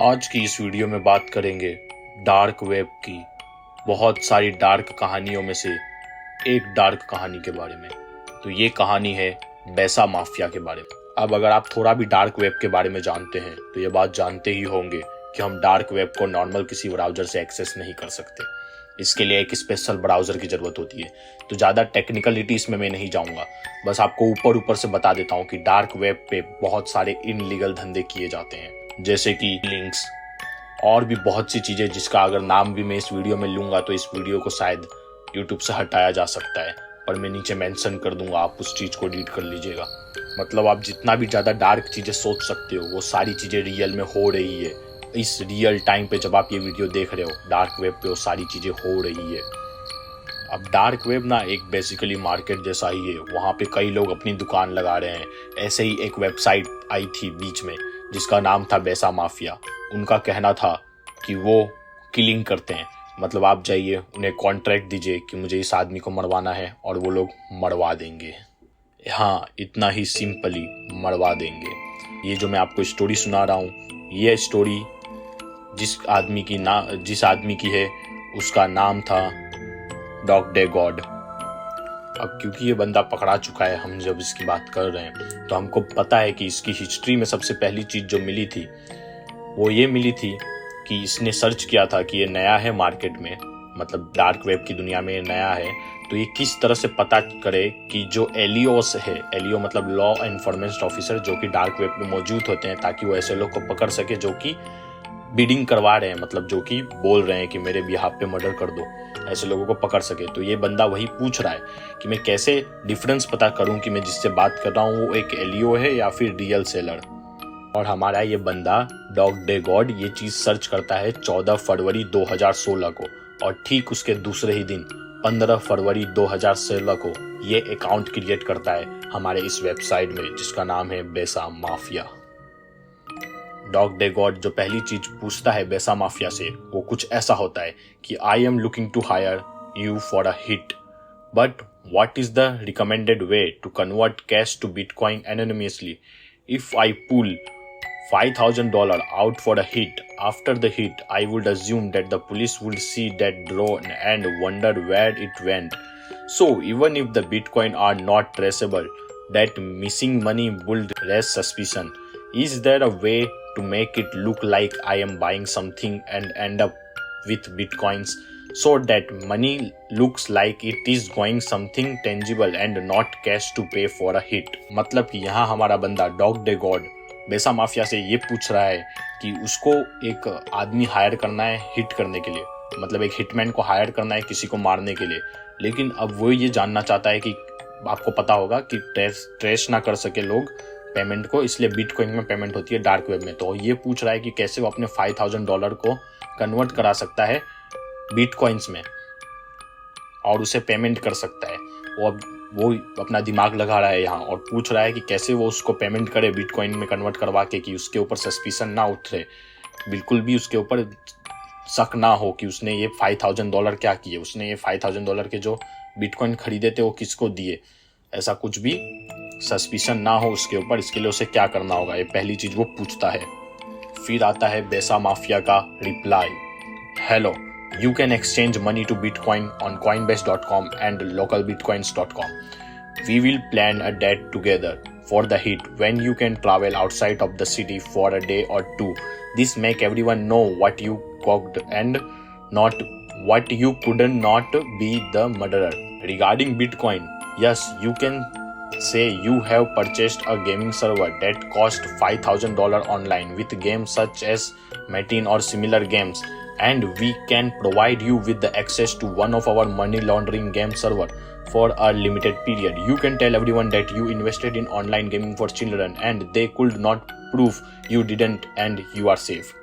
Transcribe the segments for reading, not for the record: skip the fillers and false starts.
आज की इस वीडियो में बात करेंगे डार्क वेब की बहुत सारी डार्क कहानियों में से एक डार्क कहानी के बारे में। तो ये कहानी है बैसा माफिया के बारे में। अब अगर आप थोड़ा भी डार्क वेब के बारे में जानते हैं तो ये बात जानते ही होंगे कि हम डार्क वेब को नॉर्मल किसी ब्राउजर से एक्सेस नहीं कर सकते। इसके लिए एक स्पेशल ब्राउजर की जरूरत होती है। तो ज़्यादा टेक्निकलिटीज में मैं नहीं जाऊंगा, बस आपको ऊपर ऊपर से बता देता हूँ कि डार्क वेब पे बहुत सारे इनलीगल धंधे किए जाते हैं, जैसे कि लिंक्स और भी बहुत सी चीज़ें जिसका अगर नाम भी मैं इस वीडियो में लूंगा तो इस वीडियो को शायद यूट्यूब से हटाया जा सकता है, पर मैं नीचे मेंशन कर दूंगा, आप उस चीज़ को डिलीट कर लीजिएगा। मतलब आप जितना भी ज़्यादा डार्क चीज़ें सोच सकते हो वो सारी चीज़ें रियल में हो रही है। इस रियल टाइम पे जब आप ये वीडियो देख रहे हो डार्क वेब पे वो सारी चीज़ें हो रही है। अब डार्क वेब ना एक बेसिकली मार्केट जैसा ही है, वहाँ पे कई लोग अपनी दुकान लगा रहे हैं। ऐसे ही एक वेबसाइट आई थी बीच में जिसका नाम था बैसा माफिया। उनका कहना था कि वो किलिंग करते हैं, मतलब आप जाइए उन्हें कॉन्ट्रैक्ट दीजिए कि मुझे इस आदमी को मरवाना है और वो लोग मरवा देंगे। हाँ, इतना ही सिंपली मरवा देंगे। ये जो मैं आपको स्टोरी सुना रहा हूँ, ये स्टोरी जिस आदमी की है उसका नाम था डॉग डे गॉड। अब क्योंकि ये बंदा पकड़ा चुका है, हम जब इसकी बात कर रहे हैं तो हमको पता है कि इसकी हिस्ट्री में सबसे पहली चीज़ जो मिली थी वो ये मिली थी कि इसने सर्च किया था कि ये नया है मार्केट में, मतलब डार्क वेब की दुनिया में ये नया है, तो ये किस तरह से पता करे कि जो एलियोस है, एलियो मतलब लॉ एनफोर्समेंट ऑफिसर, जो कि डार्क वेब में मौजूद होते हैं ताकि वो ऐसे लोग को पकड़ सके जो कि बीडिंग करवा रहे हैं, मतलब जो कि बोल रहे हैं कि मेरे बिहाफ पे मर्डर कर दो, ऐसे लोगों को पकड़ सके। तो ये बंदा वही पूछ रहा है कि मैं कैसे डिफरेंस पता करूं कि मैं जिससे बात कर रहा हूं वो एक एलियो है या फिर रियल सेलर। और हमारा ये बंदा डॉग डे गॉड ये चीज सर्च करता है 14 फरवरी 2016 को, और ठीक उसके दूसरे ही दिन 15 फरवरी 2016 को ये अकाउंट क्रिएट करता है हमारे इस वेबसाइट में जिसका नाम है बैसा माफिया। डॉग डे गॉड जो पहली चीज पूछता है बैसा माफिया से वो कुछ ऐसा होता है कि I am looking to hire you for a hit, but what is the recommended way to convert cash to bitcoin anonymously? If I pull $5,000 out for a hit, after the hit I would assume that the police would see that drone and wonder where it went. So even if the bitcoin are not traceable, that missing money would raise suspicion. Is there a way to make it look like I am buying something and end up with bitcoins so that money looks like it is going something tangible and not cash to pay for a hit? मतलब कि यहाँ हमारा बंदा dog day God बैसा mafia से ये पूछ रहा है कि उसको एक आदमी हायर करना है हिट करने के लिए, मतलब एक हिटमैन को हायर करना है किसी को मारने के लिए। लेकिन अब वो ये जानना चाहता है कि आपको पता होगा कि ट्रेस ना कर सके लोग पेमेंट को, इसलिए बिटकॉइन में पेमेंट होती है डार्क वेब में। तो ये पूछ रहा है कि कैसे वो अपने $5,000 को कन्वर्ट करा सकता है बिटकॉइंस में और उसे पेमेंट कर सकता है। वो अपना दिमाग लगा रहा है यहाँ और पूछ रहा है कि कैसे वो उसको पेमेंट करे बिटकॉइन में कन्वर्ट करवा के, कि उसके ऊपर सस्पिशन ना उठे, बिल्कुल भी उसके ऊपर शक ना हो कि उसने ये $5,000 क्या किए, उसने ये $5,000 के जो बिटकॉइन खरीदे थे वो किसको दिए, ऐसा कुछ भी सस्पिशन ना हो उसके ऊपर। इसके लिए उसे क्या करना होगा, ये पहली चीज वो पूछता है। फिर आता है बैसा माफिया का reply, hello, you can exchange money to Bitcoin on Coinbase.com and localbitcoins.com. We will plan a date together for the hit when you can travel outside of the city for a day or two. This make everyone know what you cooked and not what you couldn't not be the murderer. Regarding Bitcoin, yes, you can say you have purchased a gaming server that cost $5,000 online with games such as Metin or similar games, and we can provide you with the access to one of our money laundering game server for a limited period. You can tell everyone that you invested in online gaming for children and they could not prove you didn't and you are safe.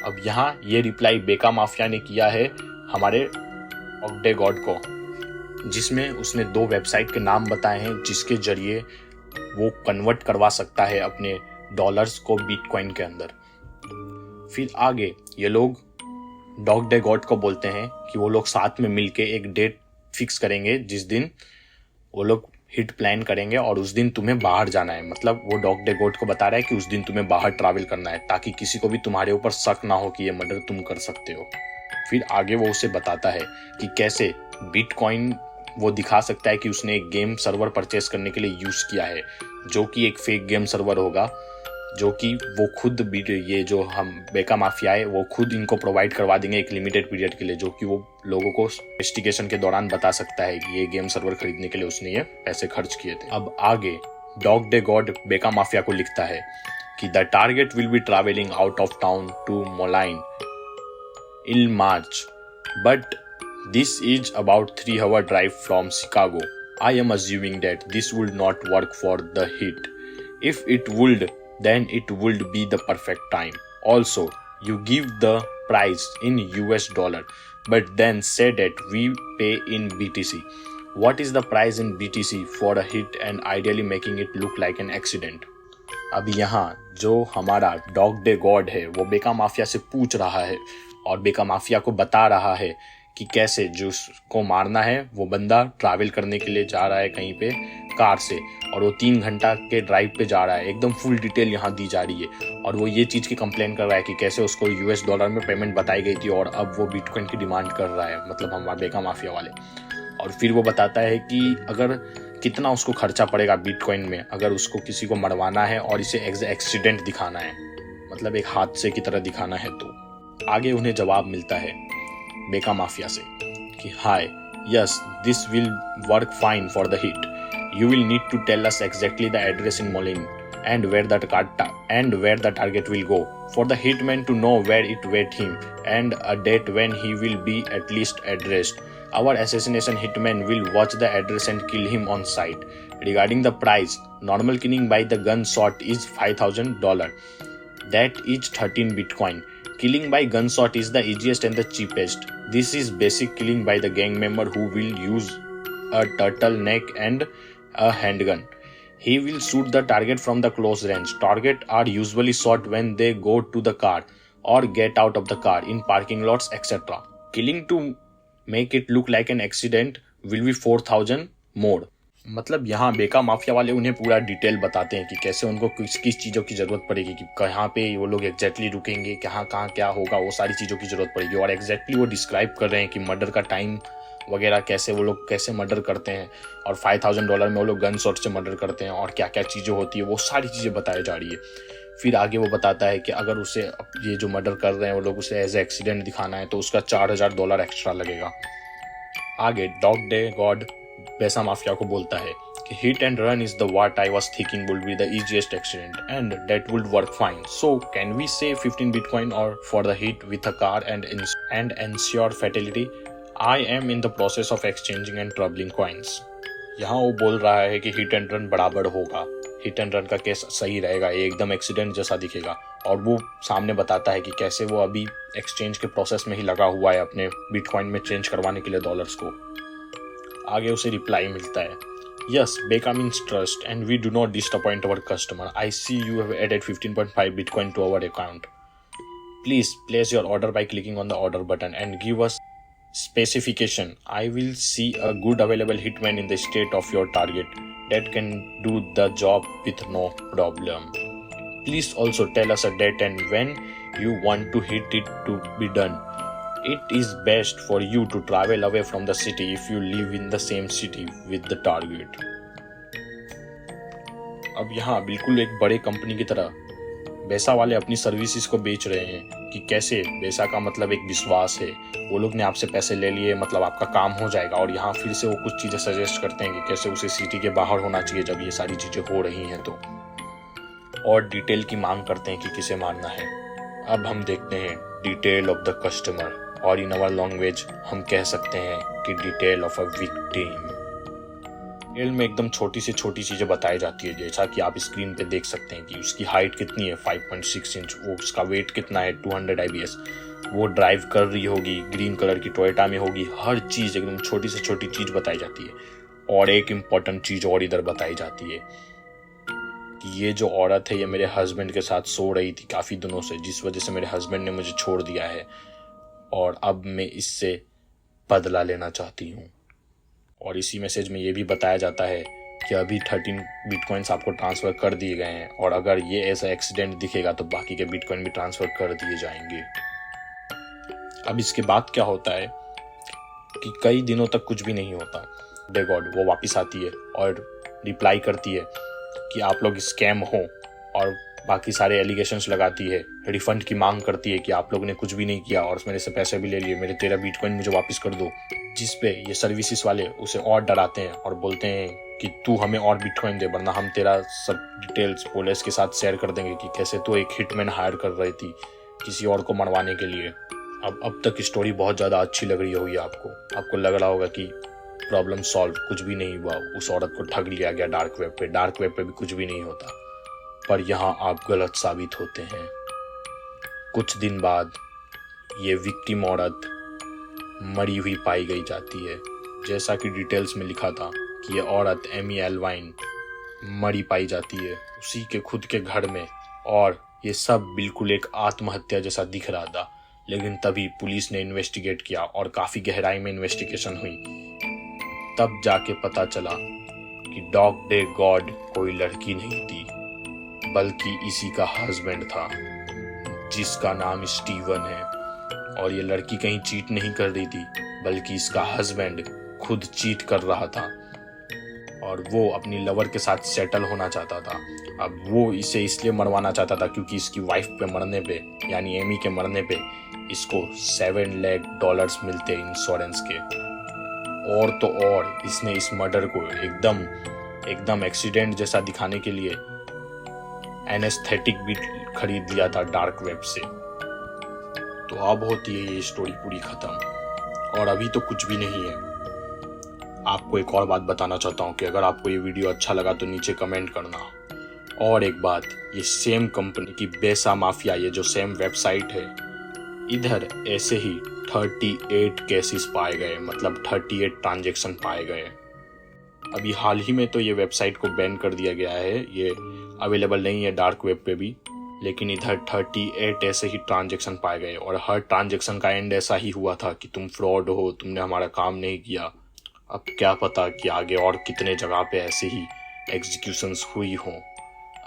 अब यहाँ ये reply बेका mafia ने किया है हमारे ऑगडे God को, जिसमें उसने 2 वेबसाइट के नाम बताए हैं जिसके जरिए वो कन्वर्ट करवा सकता है अपने डॉलर्स को बिटकॉइन के अंदर। फिर आगे ये लोग डॉग डे गॉड को बोलते हैं कि वो लोग साथ में मिलके एक डेट फिक्स करेंगे जिस दिन वो लोग हिट प्लान करेंगे और उस दिन तुम्हें बाहर जाना है। मतलब वो डॉग डे गोड को बता रहा है कि उस दिन तुम्हें बाहर ट्रैवल करना है ताकि किसी को भी तुम्हारे ऊपर शक ना हो कि ये मर्डर तुम कर सकते हो। फिर आगे वो उसे बताता है कि कैसे बिटकॉइन वो दिखा सकता है कि उसने एक गेम सर्वर परचेस करने के लिए यूज किया है, जो कि एक फेक गेम सर्वर होगा, जो कि वो खुद ये जो हम बेका माफिया है वो खुद इनको प्रोवाइड करवा देंगे एक लिमिटेड पीरियड के लिए, जो कि वो लोगों को इन्वेस्टिगेशन के दौरान बता सकता है कि ये गेम सर्वर खरीदने के लिए उसने ये पैसे खर्च किए थे। अब आगे डॉग डे गॉड बेका माफिया को लिखता है कि the target will be travelling out of town to Moline in March, but this is about 3 hour drive from Chicago. I am assuming that this would not work for the hit. If it would, then it would be the perfect time. Also, you give the price in US dollar, but then say that we pay in BTC. What is the price in BTC for a hit and ideally making it look like an accident? अब यहाँ जो हमारा dog day God है वो बेका Mafia से पूछ रहा है और बेका माफिया को बता रहा है कि कैसे जो उसको मारना है वो बंदा ट्रैवल करने के लिए जा रहा है कहीं पे कार से, और वो 3 घंटा के ड्राइव पे जा रहा है। एकदम फुल डिटेल यहाँ दी जा रही है और वो ये चीज़ की कंप्लेन कर रहा है कि कैसे उसको US डॉलर में पेमेंट बताई गई थी और अब वो बिटकॉइन की डिमांड कर रहा है, मतलब हमारा बेका माफिया वाले। और फिर वो बताता है कि अगर कितना उसको खर्चा पड़ेगा बिटकॉइन में अगर उसको किसी को मरवाना है और इसे एक्सीडेंट दिखाना है, मतलब एक हादसे की तरह दिखाना है। तो आगे उन्हें जवाब मिलता है बेका माफिया से कि hi yes this will work fine for the hit, you will need to tell us exactly the address in Moline and where the target will go for the hitman to know where it wait him and a date when he will be at least addressed. Our assassination hitman will watch the address and kill him on sight. Regarding the price, normal killing by the gunshot is $5,000. That is 13 Bitcoin. Killing by gunshot is the easiest and the cheapest. This is basic killing by the gang member who will use a turtleneck and a handgun. He will shoot the target from the close range. Targets are usually shot when they go to the car or get out of the car in parking lots, etc. Killing to make it look like an accident will be 4,000 more. मतलब यहाँ बेका mafia वाले उन्हें पूरा detail बताते हैं कि कैसे उनको किस किस चीज़ों की ज़रूरत पड़ेगी, कि कहाँ पे वो लोग एग्जैक्टली रुकेंगे, कहाँ क्या होगा, वो सारी चीज़ों की ज़रूरत पड़ेगी। और एग्जैक्टली वो डिस्क्राइब कर रहे हैं कि मर्डर का टाइम वगैरह कैसे वो लोग कैसे मर्डर करते हैं और $5,000 में वो लोग गन शॉट से मर्डर करते हैं और क्या क्या चीज़ें होती है, वो सारी चीज़ें बताई जा रही है। फिर आगे वो बताता है कि अगर उसे ये जो मर्डर कर रहे हैं वो लोग उसे एज ए एक्सीडेंट दिखाना है तो उसका $4,000 एक्स्ट्रा लगेगा। आगे डॉग डे गॉड बेका माफिया को बोलता है कि hit and run is the what I was thinking would be the easiest accident and that would work fine, so can we say 15 bitcoin or for the hit with a car and ensure fatality. I am in the process of exchanging and troubling coins. यहाँ वो बोल रहा है कि hit and run बराबर होगा, hit and run का case सही रहेगा, ये एकदम एक्सीडेंट जैसा दिखेगा। और वो सामने बताता है कि कैसे वो अभी एक्सचेंज के प्रोसेस में ही लगा हुआ है अपने बिटकॉइन में चेंज करवाने के लिए डॉलर्स को। आगे उसे रिप्लाई मिलता है Yes, Beka means trust and we do not disappoint our customer. I see you have added 15.5 Bitcoin to our account. Please place your order by clicking on the order button and give us specification. I will see a good available hitman in the state of your target that can do the job with no problem. Please also tell us a date and when you want to hit it to be done. It is best for you to travel away from the city if you live in the same city with the target. अब यहाँ बिल्कुल एक बड़े company की तरह बेसा वाले अपनी services को बेच रहे हैं कि कैसे बेसा का मतलब एक विश्वास है, वो लोग ने आपसे पैसे ले लिए मतलब आपका काम हो जाएगा। और यहाँ फिर से वो कुछ चीज़ें सजेस्ट करते हैं कि कैसे उसे सिटी के बाहर होना चाहिए जब ये सारी चीज़ें हो रही हैं तो, और डिटेल की मांग करते हैं कि किसे मारना है। अब हम देखते हैं डिटेल ऑफ द कस्टमर, और इन अवर लैंग्वेज हम कह सकते हैं कि detail of a victim. Detail में एकदम छोटी से छोटी चीज़ें बताई जाती है, जैसा कि आप स्क्रीन पे देख सकते हैं कि उसकी हाइट कितनी है 5.6 इंच, वो उसका वेट कितना है 200 IBS, वो ड्राइव कर रही होगी ग्रीन कलर की टोयोटा में होगी। हर चीज़ एकदम छोटी से छोटी चीज़ बताई जाती है। और एक इम्पॉर्टेंट चीज़ और इधर बताई जाती है कि ये जो औरत है ये मेरे हस्बैंड के साथ सो रही थी काफ़ी दिनों से, जिस वजह से मेरे हस्बैंड ने मुझे छोड़ दिया है और अब मैं इससे बदला लेना चाहती हूँ। और इसी मैसेज में ये भी बताया जाता है कि अभी 13 बिटकॉइंस आपको ट्रांसफ़र कर दिए गए हैं और अगर ये ऐसा एक्सीडेंट दिखेगा तो बाकी के बिटकॉइन भी ट्रांसफ़र कर दिए जाएंगे। अब इसके बाद क्या होता है कि कई दिनों तक कुछ भी नहीं होता। डॉग डे गॉड वो वापस आती है और रिप्लाई करती है कि आप लोग स्कैम हो और बाकी सारे एलिगेशंस लगाती है, रिफंड की मांग करती है कि आप लोगों ने कुछ भी नहीं किया और मेरे से पैसे भी ले लिए, मेरे 13 बिटकॉइन मुझे वापस कर दो। जिस पे ये सर्विसेज वाले उसे और डराते हैं और बोलते हैं कि तू हमें और बिटकॉइन दे वरना हम तेरा सब डिटेल्स पुलिस के साथ शेयर कर देंगे कि कैसे तू एक हिटमैन हायर कर रही थी किसी और को मरवाने के लिए। अब तक स्टोरी बहुत ज़्यादा अच्छी लग रही होगी आपको लग रहा होगा कि प्रॉब्लम सॉल्व, कुछ भी नहीं हुआ, उस औरत को ठग लिया गया डार्क वेब पे भी कुछ भी नहीं होता। पर यहाँ आप गलत साबित होते हैं। कुछ दिन बाद ये विक्टिम औरत मरी हुई पाई गई जाती है। जैसा कि डिटेल्स में लिखा था कि ये औरत एमी एल्वाइन मरी पाई जाती है उसी के खुद के घर में, और ये सब बिल्कुल एक आत्महत्या जैसा दिख रहा था। लेकिन तभी पुलिस ने इन्वेस्टिगेट किया और काफ़ी गहराई में इन्वेस्टिगेशन हुई, तब जाके पता चला कि डॉग डे गॉड कोई लड़की नहीं थी बल्कि इसी का हस्बैंड था जिसका नाम स्टीवन है। और ये लड़की कहीं चीट नहीं कर रही थी बल्कि इसका हस्बैंड खुद चीट कर रहा था और वो अपनी लवर के साथ सेटल होना चाहता था। अब वो इसे इसलिए मरवाना चाहता था क्योंकि इसकी वाइफ पे मरने पे, यानी एमी के मरने पे, इसको $7 लाख मिलते इंश्योरेंस के। और तो और इसने इस मर्डर को एकदम एक्सीडेंट जैसा दिखाने के लिए एनेस्थेटिक भी खरीद लिया था डार्क वेब से। तो अब होती है ये स्टोरी पूरी खत्म और अभी तो कुछ भी नहीं है। आपको एक और बात बताना चाहता हूँ कि अगर आपको ये वीडियो अच्छा लगा तो नीचे कमेंट करना। और एक बात, ये सेम कंपनी की बेसा माफिया, ये जो सेम वेबसाइट है, इधर ऐसे ही 38 केसेस पाए गए, मतलब 38 ट्रांजेक्शन पाए गए। अभी हाल ही में तो ये वेबसाइट को बैन कर दिया गया है, ये अवेलेबल नहीं है डार्क वेब पे भी, लेकिन इधर 38 ऐसे ही ट्रांजेक्शन पाए गए और हर ट्रांजेक्शन का एंड ऐसा ही हुआ था कि तुम फ्रॉड हो, तुमने हमारा काम नहीं किया। अब क्या पता कि आगे और कितने जगह पे ऐसे ही एग्जीक्यूशंस हुई हों।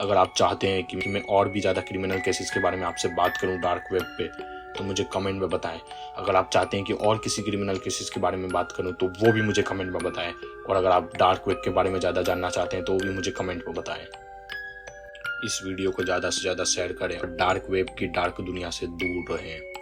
अगर आप चाहते हैं कि मैं और भी ज़्यादा क्रिमिनल केसेस के बारे में आपसे बात करूं डार्क वेब पे तो मुझे कमेंट में बताएं। अगर आप चाहते हैं कि और किसी क्रिमिनल केसेस के बारे में बात करूं तो वो भी मुझे कमेंट में बताएं। और अगर आप डार्क वेब के बारे में ज़्यादा जानना चाहते हैं तो वो भी मुझे कमेंट में बताएं। इस वीडियो को ज़्यादा से ज़्यादा शेयर करें और डार्क वेब की डार्क दुनिया से दूर रहें।